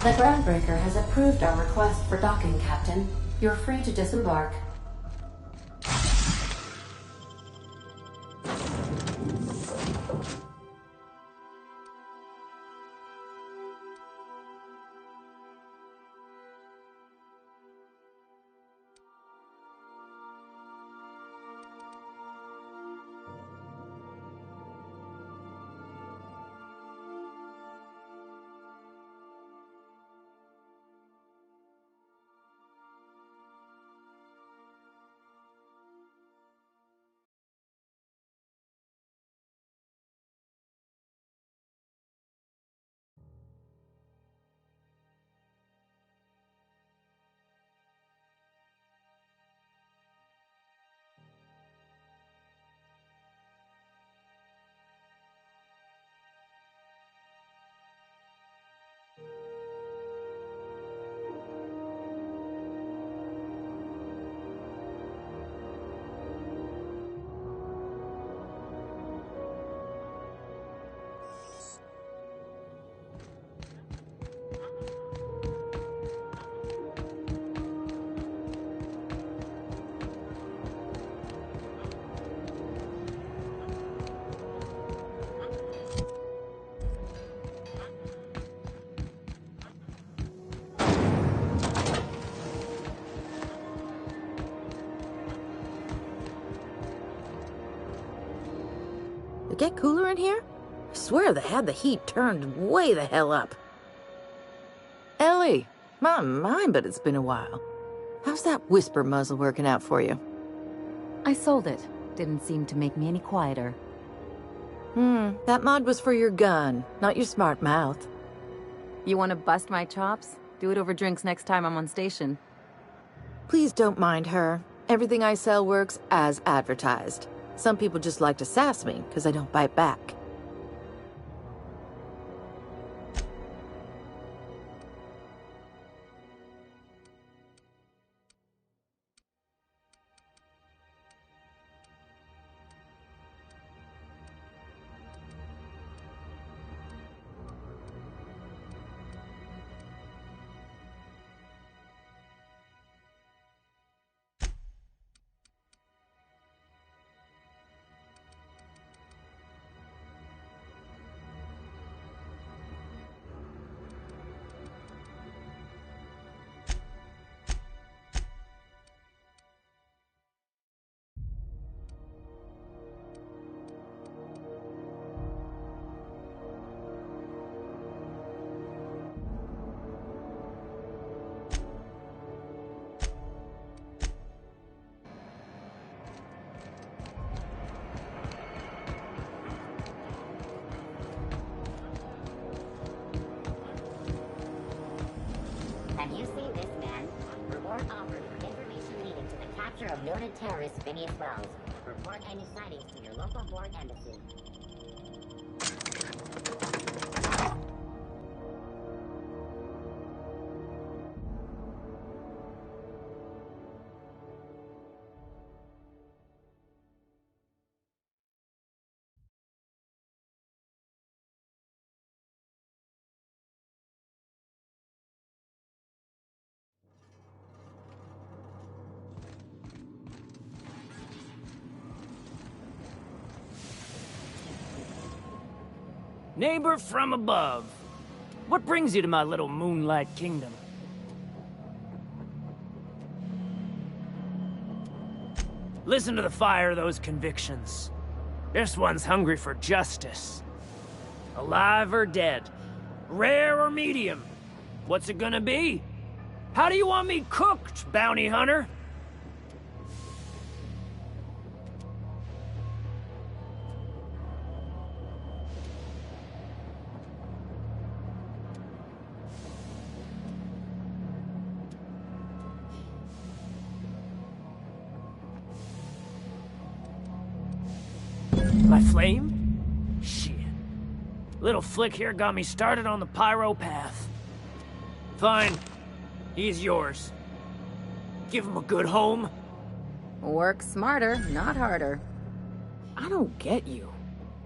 The Groundbreaker has approved our request for docking, Captain. You're free to disembark. It get cooler in here? I swear they had the heat turned way the hell up. Ellie, my mind, but it's been a while. How's that whisper muzzle working out for you? I sold it. Didn't seem to make me any quieter. That mod was for your gun, not your smart mouth. You want to bust my chops? Do it over drinks next time I'm on station. Please don't mind her. Everything I sell works as advertised. Some people just like to sass me because I don't bite back. Have you seen this man? Reward offered for information leading to the capture of noted terrorist Phineas Wells. Report any sightings to your local foreign embassy. Neighbor from above. What brings you to my little moonlight kingdom? Listen to the fire of those convictions. This one's hungry for justice. Alive or dead? Rare or medium? What's it gonna be? How do you want me cooked, bounty hunter? My flame? Shit. Little flick here got me started on the pyro path. Fine. He's yours. Give him a good home. Work smarter, not harder. I don't get you.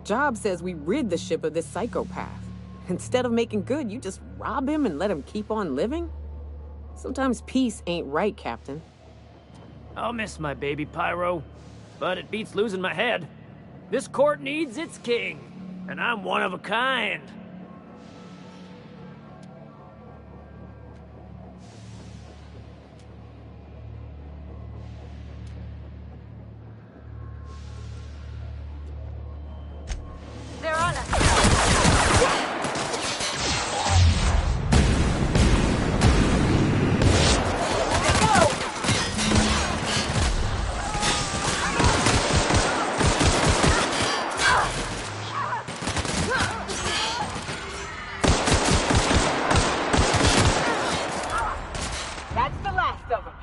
Job says we rid the ship of this psychopath. Instead of making good, you just rob him and let him keep on living? Sometimes peace ain't right, Captain. I'll miss my baby Pyro, but it beats losing my head. This court needs its king, and I'm one of a kind. They're on us. That's the last of them.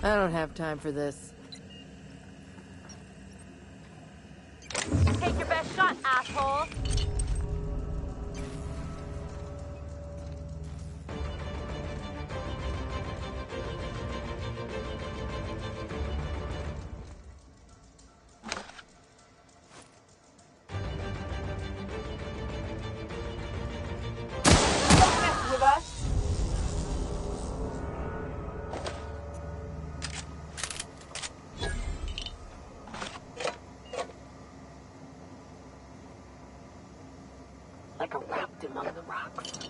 I don't have time for this. Take your best shot, asshole! Like a raft among the rocks.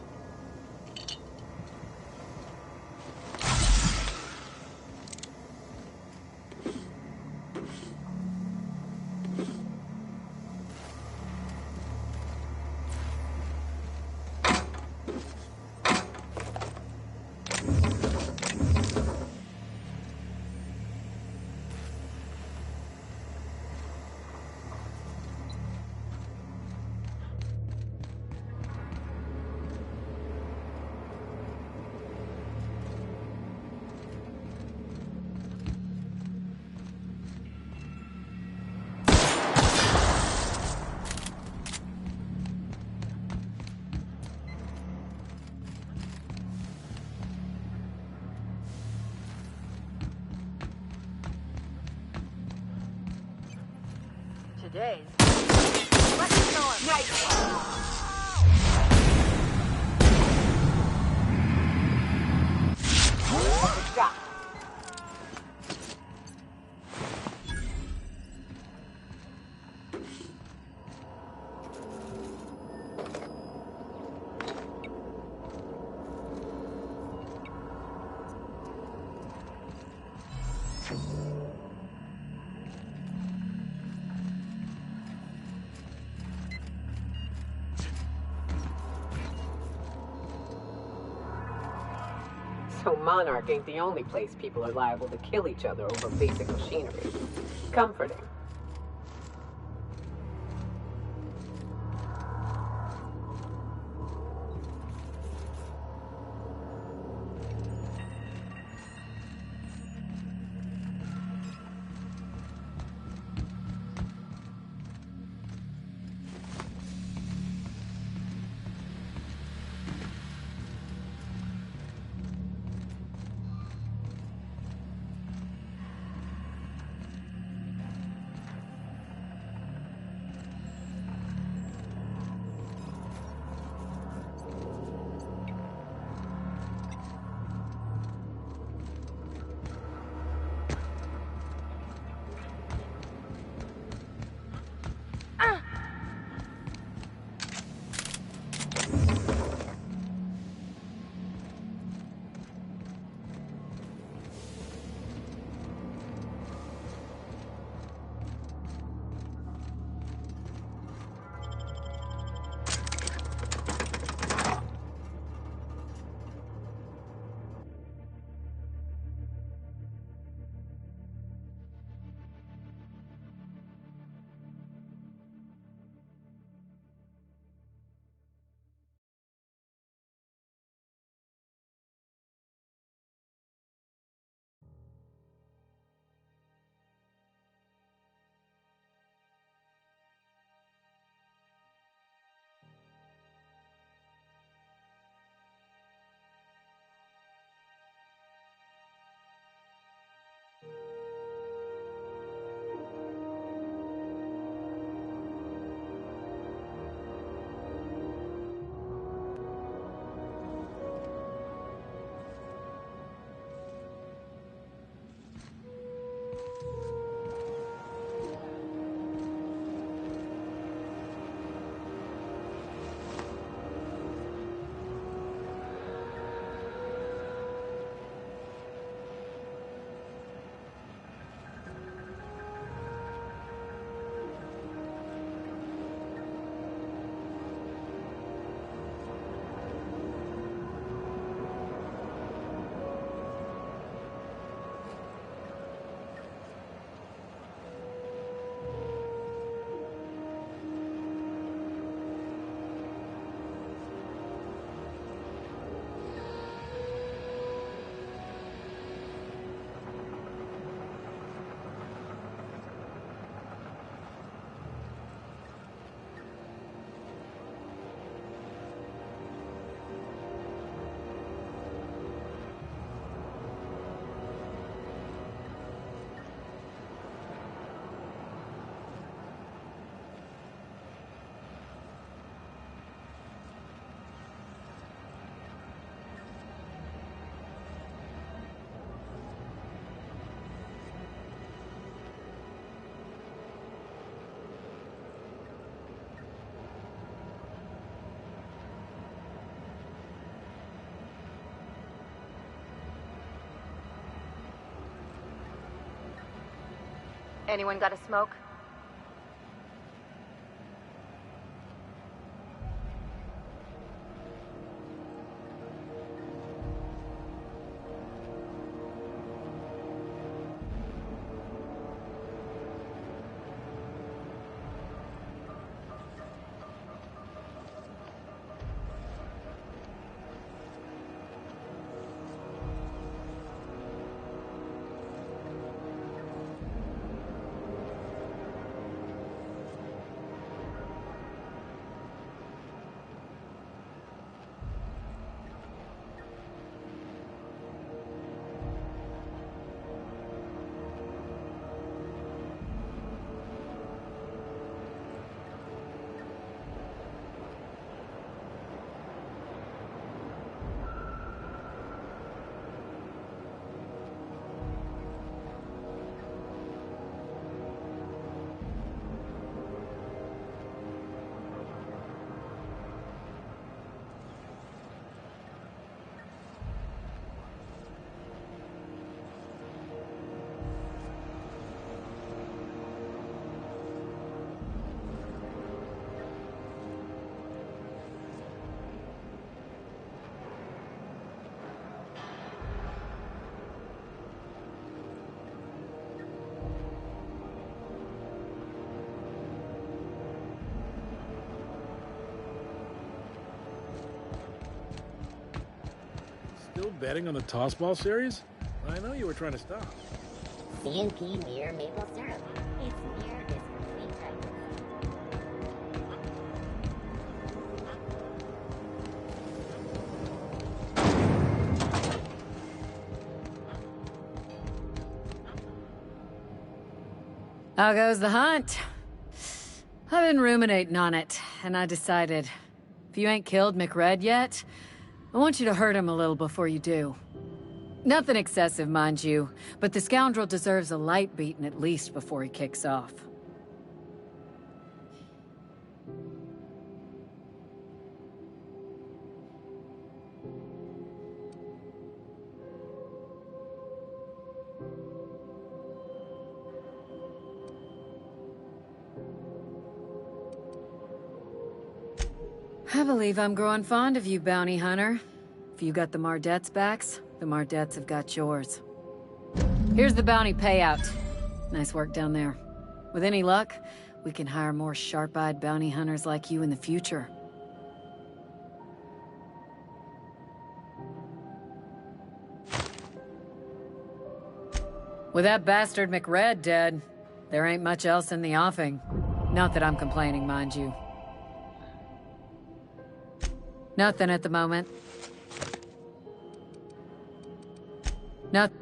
Today's... Let's go! Nice! So Monarch ain't the only place people are liable to kill each other over basic machinery. Comforting. Anyone got a smoke? Still betting on the tossball series? I know you were trying to stop. CNP Near Maple Syrup. It's near this complete tightness. How goes the hunt? I've been ruminating on it, and I decided, if you ain't killed McRed yet, I want you to hurt him a little before you do. Nothing excessive, mind you, but the scoundrel deserves a light beating at least before he kicks off. I believe I'm growing fond of you, bounty hunter. If you got the Mardet's backs, the Mardets have got yours. Here's the bounty payout. Nice work down there. With any luck, we can hire more sharp-eyed bounty hunters like you in the future. With that bastard McRed dead, there ain't much else in the offing. Not that I'm complaining, mind you. Nothing at the moment. Nothing.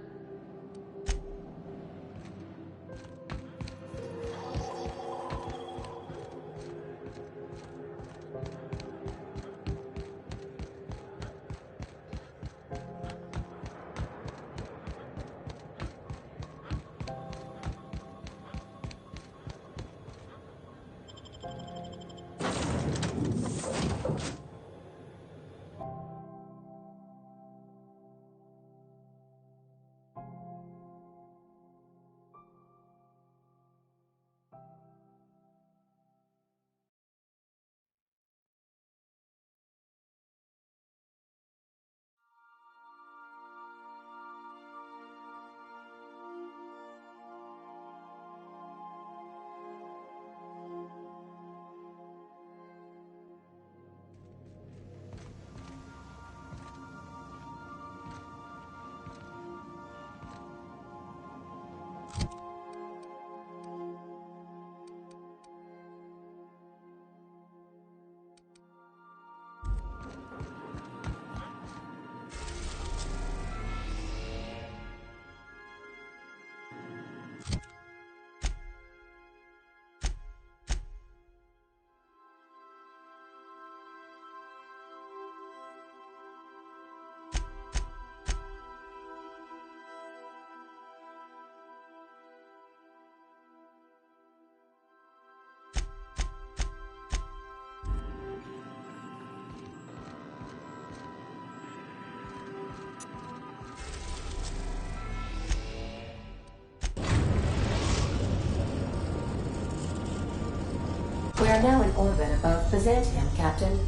are now in orbit above Byzantium, Captain.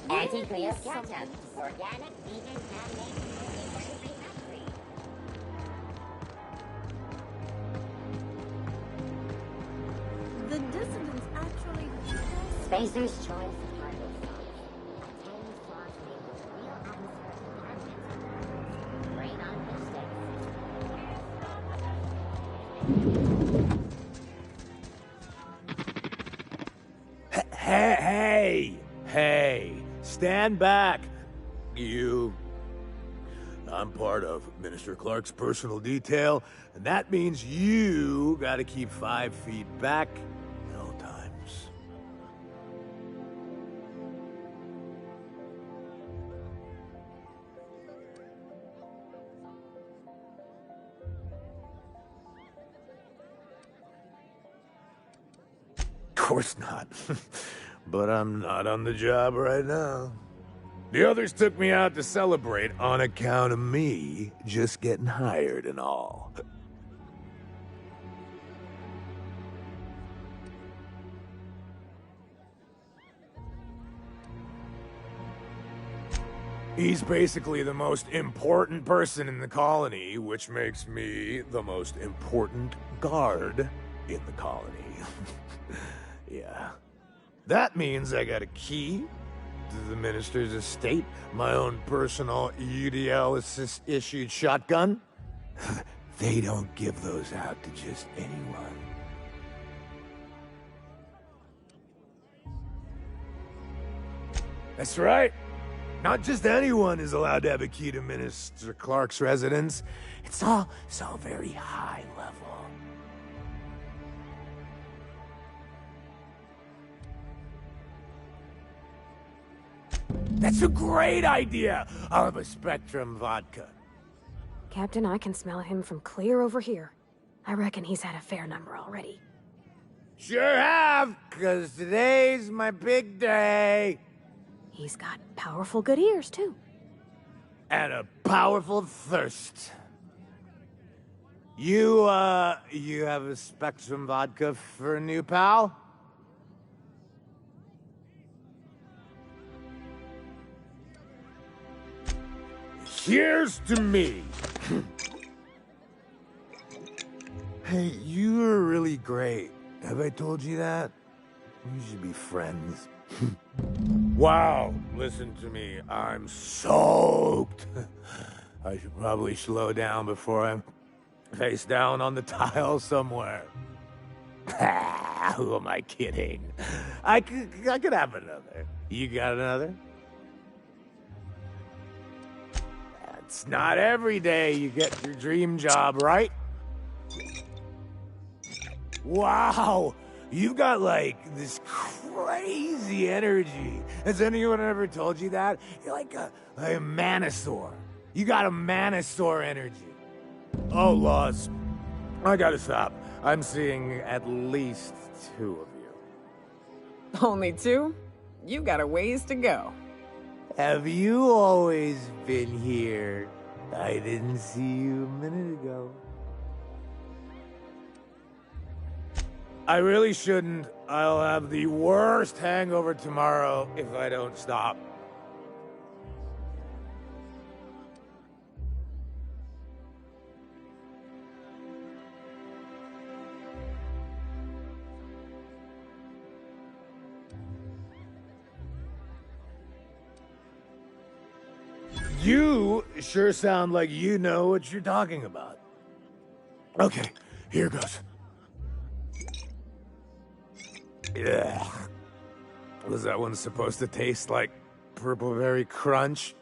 Anti-Cleo ketchup. Organic, vegan, handmade, gluten-free. The dissidents actually... Spacer's choice cargo sauce. A tiny sauce made with real atmospheric compartments. Great on fish sticks. Hey! Stand back! You. I'm part of Minister Clark's personal detail, and that means you gotta keep 5 feet back at all times. Of course not. But I'm not on the job right now. The others took me out to celebrate on account of me just getting hired and all. He's basically the most important person in the colony, which makes me the most important guard in the colony. Yeah. That means I got a key to the minister's estate, my own personal UDL-issued shotgun. They don't give those out to just anyone. That's right. Not just anyone is allowed to have a key to Minister Clark's residence. It's all very high level. That's a great idea! I'll have a Spectrum vodka. Captain, I can smell him from clear over here. I reckon he's had a fair number already. Sure have, 'cause today's my big day. He's got powerful good ears, too. And a powerful thirst. You have a Spectrum vodka for a new pal? Cheers to me! Hey, you are really great. Have I told you that? We should be friends. Wow, listen to me. I'm soaked. I should probably slow down before I'm face down on the tile somewhere. Who am I kidding? I could have another. You got another? It's not every day you get your dream job, right? Wow, you've got like this crazy energy. Has anyone ever told you that? You're like a Manosaur. You got a Manosaur energy. Oh, Laws, I gotta stop. I'm seeing at least 2 of you. Only 2? You got a ways to go. Have you always been here? I didn't see you a minute ago. I really shouldn't. I'll have the worst hangover tomorrow if I don't stop. You sure sound like you know what you're talking about. Okay, here goes. Yeah. Was that one supposed to taste like Purple Berry Crunch?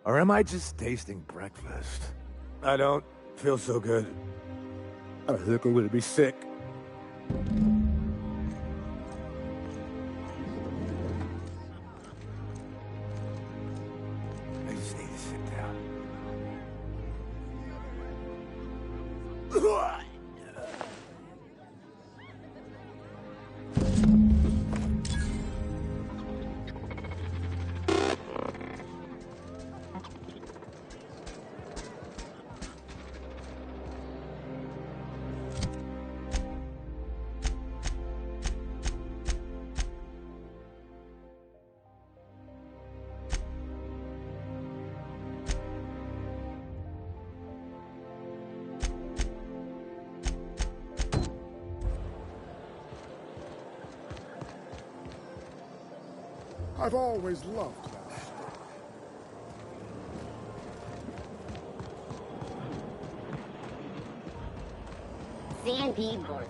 Or am I just tasting breakfast? I don't feel so good. I think I'm gonna be sick. I just need to sit down. I've always loved that. CNP board.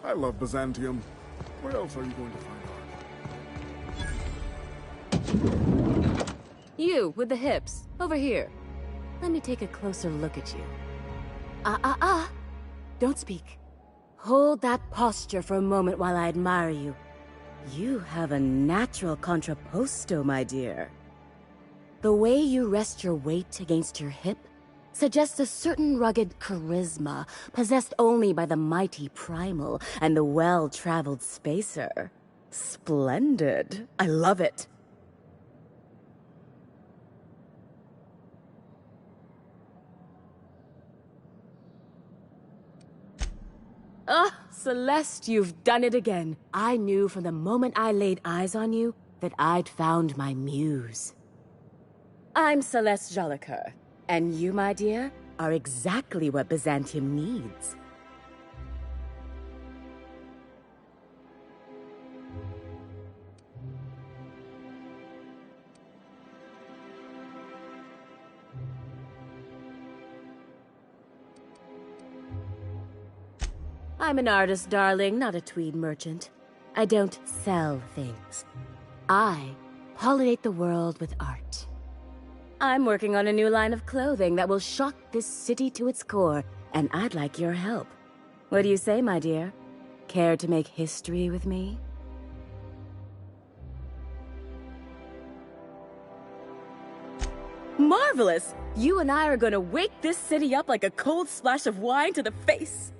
I love Byzantium. Where else are you going to find art? You, with the hips. Over here. Let me take a closer look at you. Don't speak. Hold that posture for a moment while I admire you. You have a natural contrapposto, my dear. The way you rest your weight against your hip suggests a certain rugged charisma possessed only by the mighty primal and the well-traveled spacer. Splendid. I love it. Ah, Celeste, you've done it again. I knew from the moment I laid eyes on you that I'd found my muse. I'm Celeste Jolicoeur, and you, my dear, are exactly what Byzantium needs. I'm an artist, darling, not a tweed merchant. I don't sell things. I pollinate the world with art. I'm working on a new line of clothing that will shock this city to its core, and I'd like your help. What do you say, my dear? Care to make history with me? Marvelous! You and I are gonna wake this city up like a cold splash of wine to the face.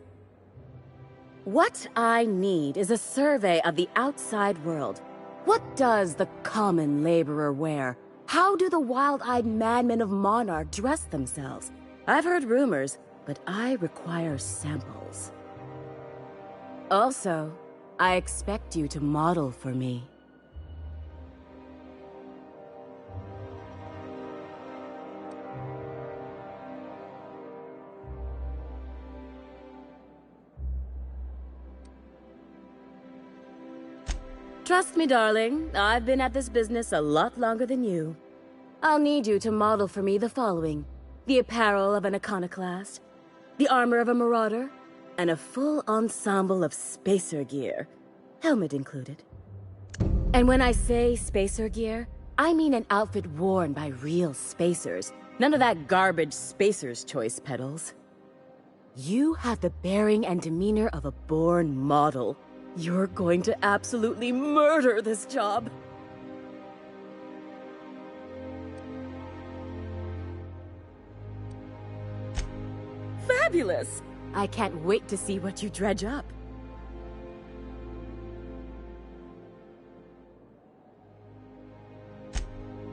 What I need is a survey of the outside world. What does the common laborer wear? How do the wild-eyed madmen of Monarch dress themselves? I've heard rumors, but I require samples. Also, I expect you to model for me. Trust me, darling, I've been at this business a lot longer than you. I'll need you to model for me the following: the apparel of an iconoclast, the armor of a marauder, and a full ensemble of spacer gear, helmet included. And when I say spacer gear, I mean an outfit worn by real spacers, none of that garbage Spacer's Choice pedals. You have the bearing and demeanor of a born model. You're going to absolutely murder this job. Fabulous! I can't wait to see what you dredge up.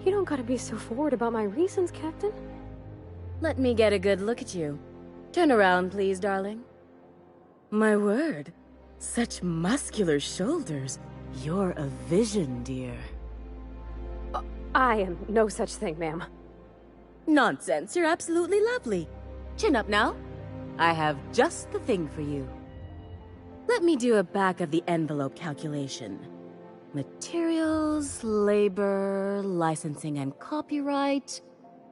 You don't gotta be so forward about my reasons, Captain. Let me get a good look at you. Turn around, please, darling. My word. Such muscular shoulders. You're a vision, dear. I am no such thing, ma'am. Nonsense, you're absolutely lovely. Chin up now. I have just the thing for you. Let me do a back-of-the-envelope calculation. Materials, labor, licensing and copyright.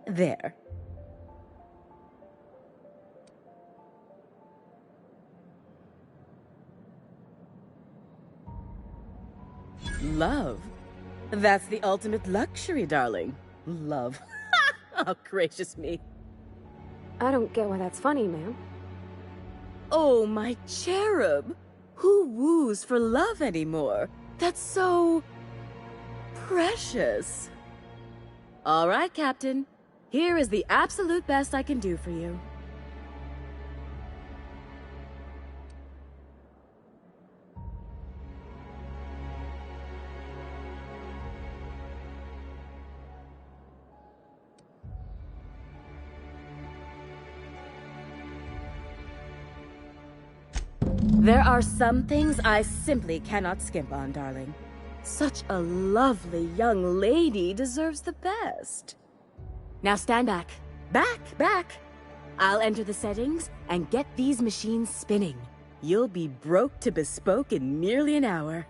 There. Love. That's the ultimate luxury, darling. Love. Oh, gracious me. I don't get why that's funny, ma'am. Oh, my cherub. Who woos for love anymore? That's so... precious. All right, Captain. Here is the absolute best I can do for you. There are some things I simply cannot skimp on, darling. Such a lovely young lady deserves the best. Now stand back. Back! I'll enter the settings and get these machines spinning. You'll be broke to bespoke in merely an hour.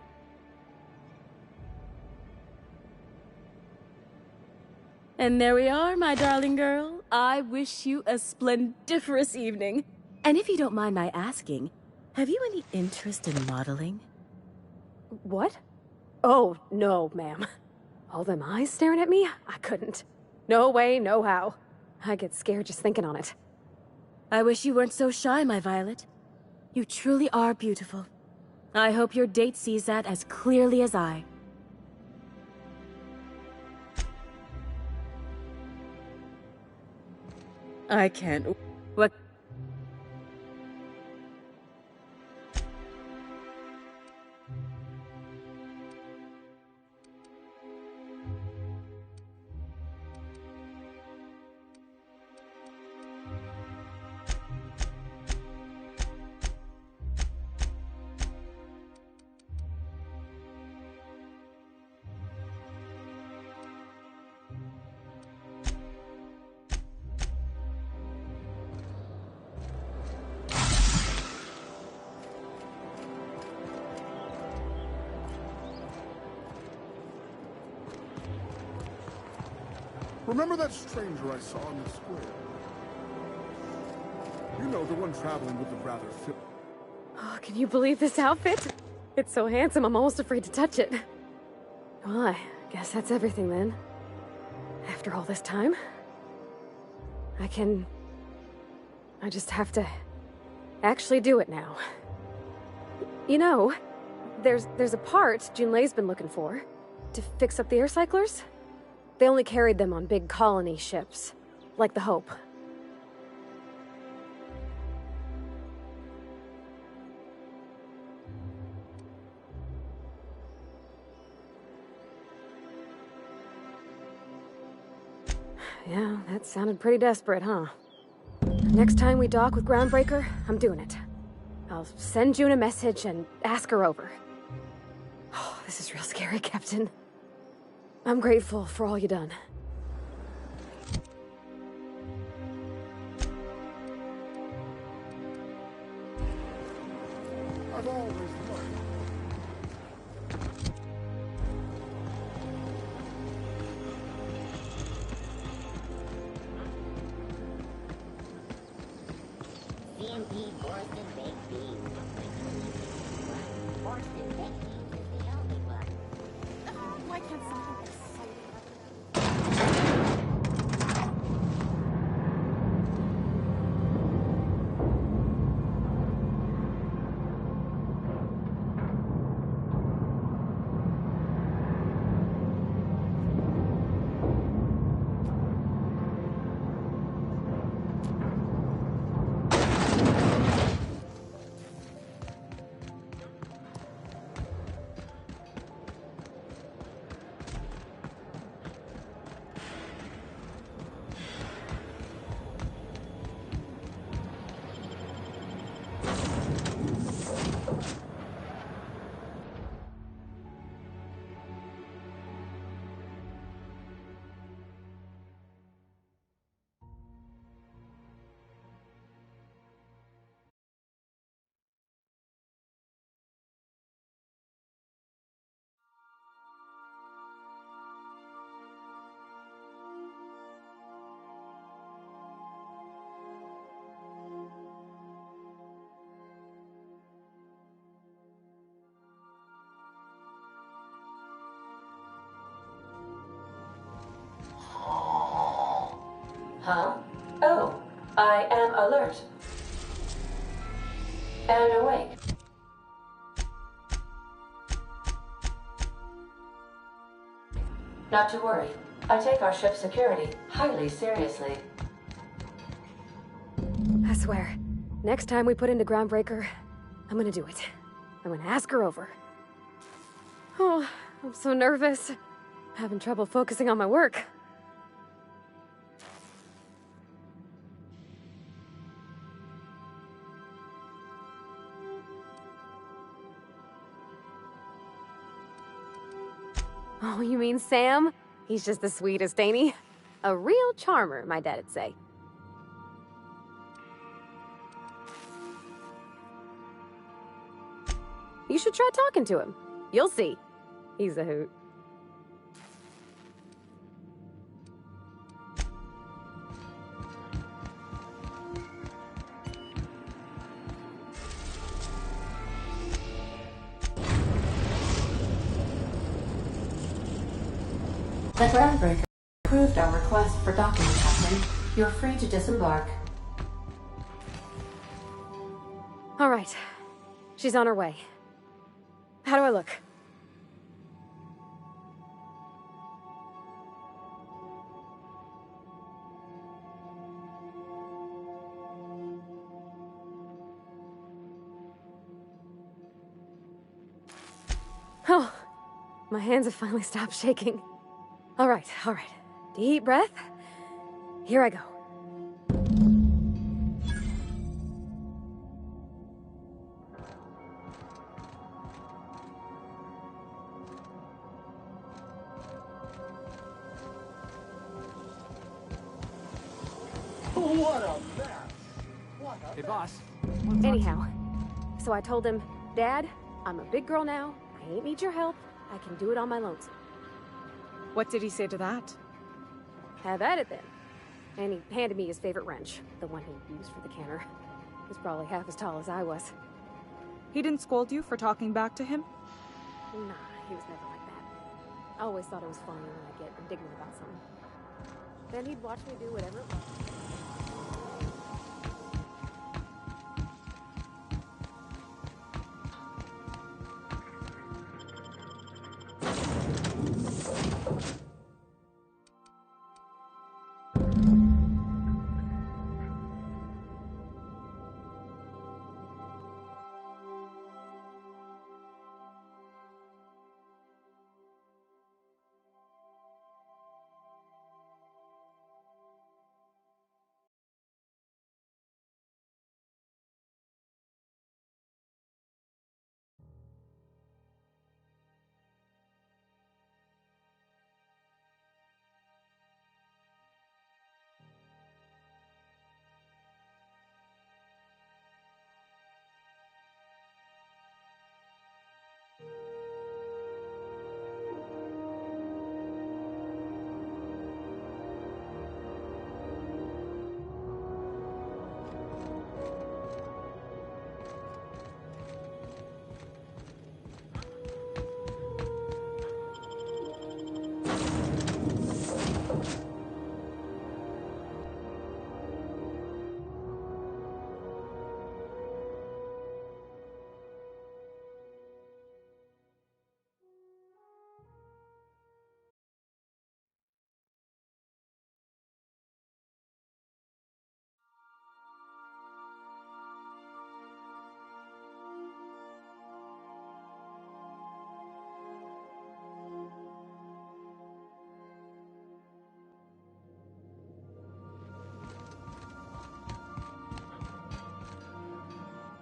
And there we are, my darling girl. I wish you a splendiferous evening. And if you don't mind my asking, have you any interest in modeling? What? Oh, no, ma'am. All them eyes staring at me? I couldn't. No way, no how. I get scared just thinking on it. I wish you weren't so shy, my Violet. You truly are beautiful. I hope your date sees that as clearly as I. I can't... What... Remember that stranger I saw in the square? You know, the one traveling with the rather fit. Oh, can you believe this outfit? It's so handsome, I'm almost afraid to touch it. Well, I guess that's everything then. After all this time, I just have to actually do it now. You know, there's a part Junlei's been looking for to fix up the air cyclers. They only carried them on big colony ships, like the Hope. Yeah, that sounded pretty desperate, huh? Next time we dock with Groundbreaker, I'm doing it. I'll send June a message and ask her over. Oh, this is real scary, Captain. I'm grateful for all you done. I've always loved. CMP Borston Baked Beans. Borston Baked Beans is the only one. Oh, why can't something be so Huh? Oh, I am alert. And awake. Not to worry. I take our ship's security highly seriously. I swear, next time we put into Groundbreaker, I'm gonna do it. I'm gonna ask her over. Oh, I'm so nervous. Having trouble focusing on my work. Oh, you mean Sam? He's just the sweetest, ain't he? A real charmer, my dad'd say. You should try talking to him. You'll see. He's a hoot. The Groundbreaker approved our request for docking, Captain. You're free to disembark. All right. She's on her way. How do I look? Oh, my hands have finally stopped shaking. All right. Deep breath. Here I go. What a mess! Hey, boss. Anyhow, so I told him, Dad, I'm a big girl now. I ain't need your help. I can do it on my lonesome. What did he say to that? Have at it then. And he handed me his favorite wrench, the one he used for the canner. He was probably half as tall as I was. He didn't scold you for talking back to him? Nah, he was never like that. I always thought it was funny when I get indignant about something. Then he'd watch me do whatever it was.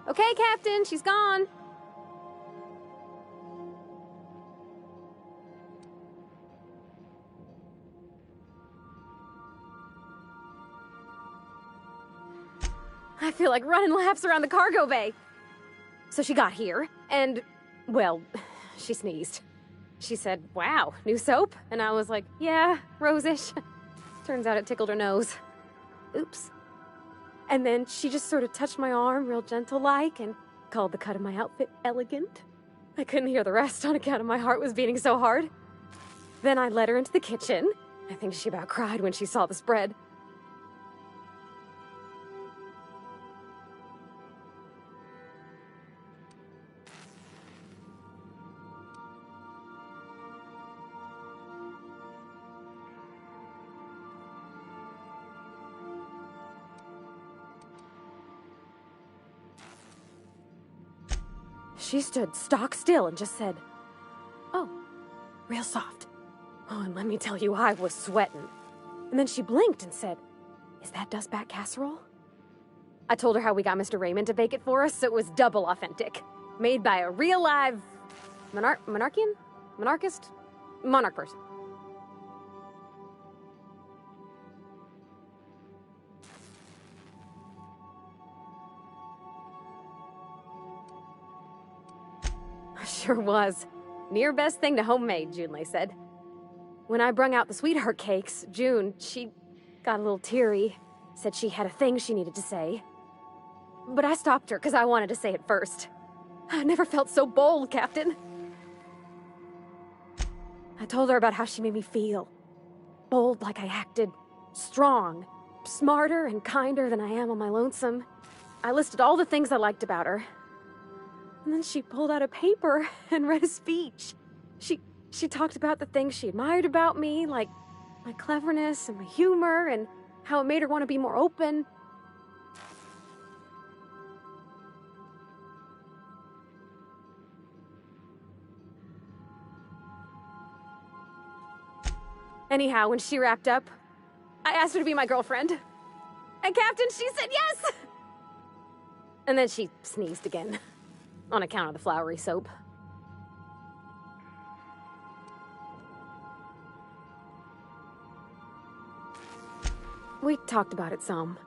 Okay, Captain, she's gone. I feel like running laps around the cargo bay. So she got here, and, well, she sneezed. She said, "Wow, new soap?" And I was like, "Yeah, rose-ish." Turns out it tickled her nose. Oops. And then she just sort of touched my arm real gentle-like and called the cut of my outfit elegant. I couldn't hear the rest on account of my heart was beating so hard. Then I led her into the kitchen. I think she about cried when she saw the spread. She stood stock still and just said, "Oh, real soft." Oh, and let me tell you, I was sweating. And then she blinked and said, "Is that dustback casserole?" I told her how we got Mr. Raymond to bake it for us, so it was double authentic. Made by a real live monarch person. Sure was. Near best thing to homemade, Junlei said. When I brung out the sweetheart cakes, June, she got a little teary, said she had a thing she needed to say. But I stopped her because I wanted to say it first. I never felt so bold, Captain. I told her about how she made me feel. Bold like I acted, strong, smarter and kinder than I am on my lonesome. I listed all the things I liked about her. And then she pulled out a paper and read a speech. She talked about the things she admired about me, like my cleverness and my humor, and how it made her want to be more open. Anyhow, when she wrapped up, I asked her to be my girlfriend. And Captain, she said yes! And then she sneezed again. On account of the flowery soap. We talked about it some.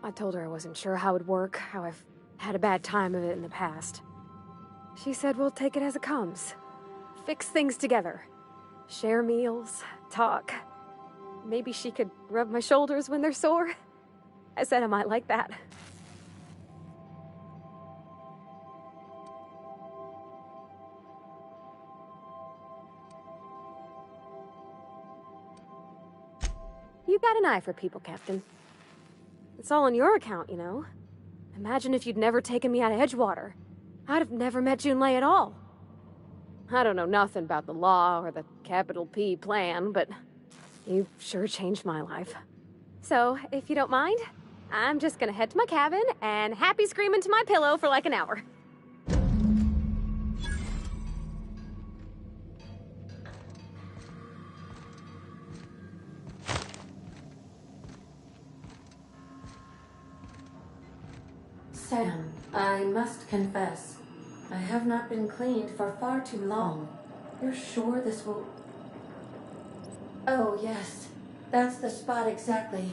I told her I wasn't sure how it would work, how I've had a bad time of it in the past. She said we'll take it as it comes. Fix things together. Share meals, talk. maybe she could rub my shoulders when they're sore. I said I might like that. You got an eye for people, Captain. It's all on your account, you know. Imagine if you'd never taken me out of Edgewater. I'd have never met Junlei at all. I don't know nothing about the law or the capital P plan, but you've sure changed my life. So, if you don't mind, I'm just gonna head to my cabin and happy scream into my pillow for like an hour. Sam, I must confess, I have not been cleaned for far too long. You're sure this will... Oh, yes. That's the spot exactly.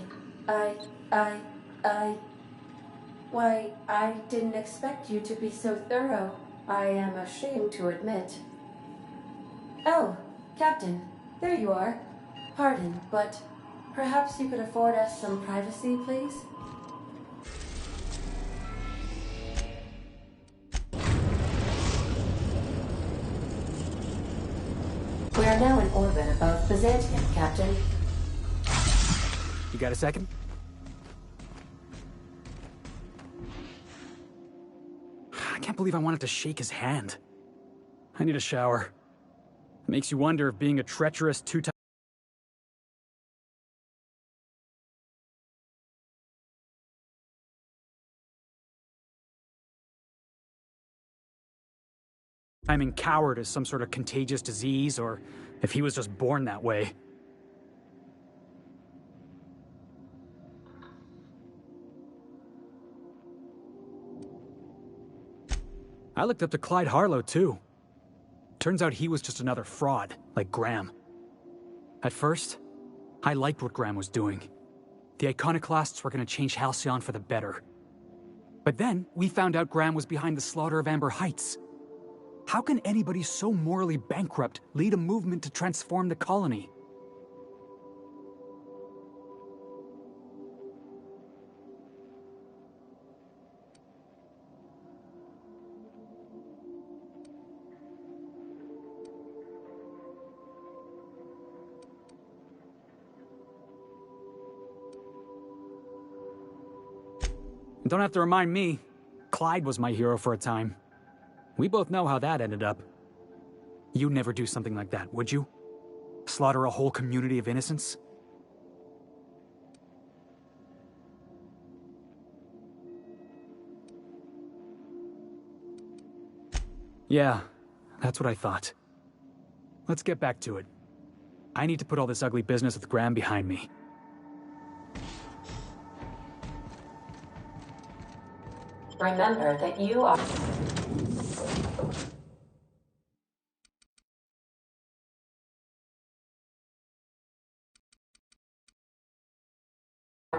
Why, I didn't expect you to be so thorough. I am ashamed to admit. Oh, Captain, there you are. Pardon, but perhaps you could afford us some privacy, please? We are now in orbit above Byzantium, Captain. You got a second? I can't believe I wanted to shake his hand. I need a shower. It makes you wonder if being a treacherous two-time coward is some sort of contagious disease, or if he was just born that way. I looked up to Clyde Harlow, too. Turns out he was just another fraud, like Graham. At first, I liked what Graham was doing. The Iconoclasts were going to change Halcyon for the better. But then, we found out Graham was behind the slaughter of Amber Heights. How can anybody so morally bankrupt lead a movement to transform the colony? Don't have to remind me. Clyde was my hero for a time. We both know how that ended up. You'd never do something like that, would you? Slaughter a whole community of innocents? Yeah, that's what I thought. Let's get back to it. I need to put all this ugly business with Graham behind me. Remember that you are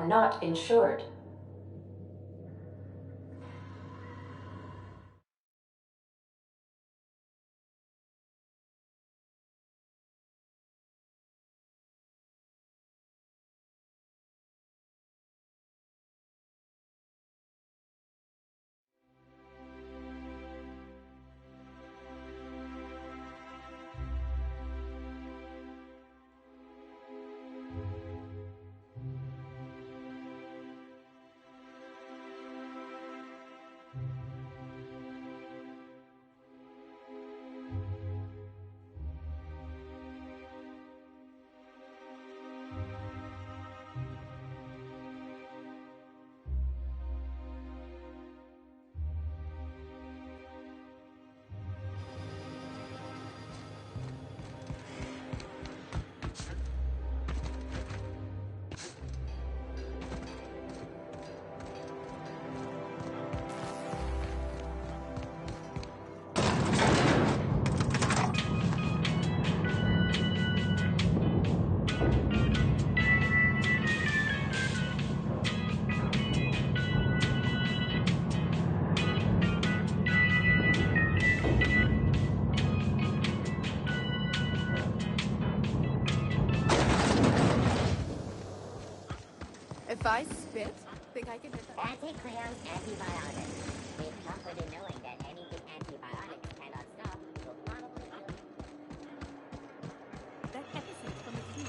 not insured. If I spit, think I can hit that? Anti-Cleo's antibiotics. We've comforted knowing that anything antibiotics cannot stop will probably kill you. That episode from the TV.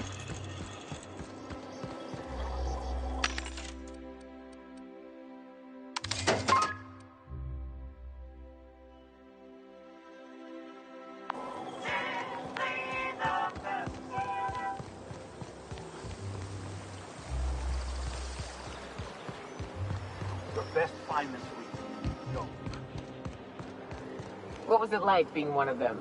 Your best find this week. Go. What was it like being one of them?